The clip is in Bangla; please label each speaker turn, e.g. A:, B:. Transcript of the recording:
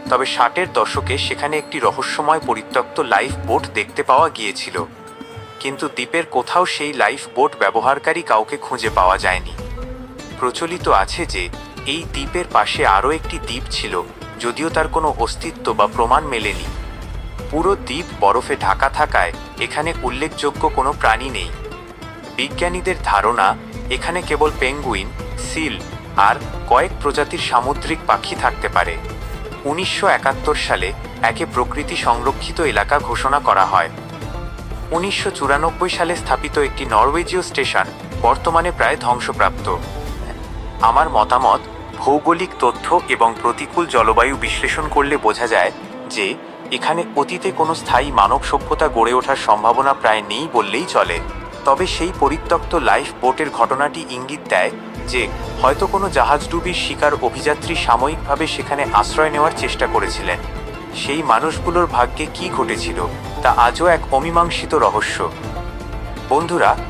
A: তবে 60-এর দশকে সেখানে একটি রহস্যময় পরিত্যক্ত লাইফ বোট দেখতে পাওয়া গিয়েছিল, কিন্তু দ্বীপের কোথাও সেই লাইফ বোট ব্যবহারকারী কাউকে খুঁজে পাওয়া যায়নি। প্রচলিত আছে যে এই দ্বীপের পাশে আরও একটি দ্বীপ ছিল, যদিও তার কোনো অস্তিত্ব বা প্রমাণ মেলেনি। পুরো দ্বীপ বরফে ঢাকা থাকায় এখানে উল্লেখযোগ্য কোনো প্রাণী নেই। বিজ্ঞানীদের ধারণা এখানে কেবল পেঙ্গুইন, সিল আর কয়েক প্রজাতির সামুদ্রিক পাখি থাকতে পারে। 1971 সালে একে প্রকৃতি সংরক্ষিত এলাকা ঘোষণা করা হয়। 1994 সালে স্থাপিত একটি নরওয়েজীয় স্টেশন বর্তমানে প্রায় ধ্বংসপ্রাপ্ত। আমার মতামত, ভৌগোলিক তথ্য এবং প্রতিকূল জলবায়ু বিশ্লেষণ করলে বোঝা যায় যে এখানে অতীতে কোনো স্থায়ী মানব সভ্যতা গড়ে ওঠার সম্ভাবনা প্রায় নেই বললেই চলে। তবে সেই পরিত্যক্ত লাইফ বোটের ঘটনাটি ইঙ্গিত দেয় যে হয়তো কোনো জাহাজডুবির শিকার অভিযাত্রী সাময়িকভাবে সেখানে আশ্রয় নেওয়ার চেষ্টা করেছিলেন। সেই মানুষগুলোর ভাগ্যে কী ঘটেছিল তা আজও এক অমীমাংসিত রহস্য। বন্ধুরা,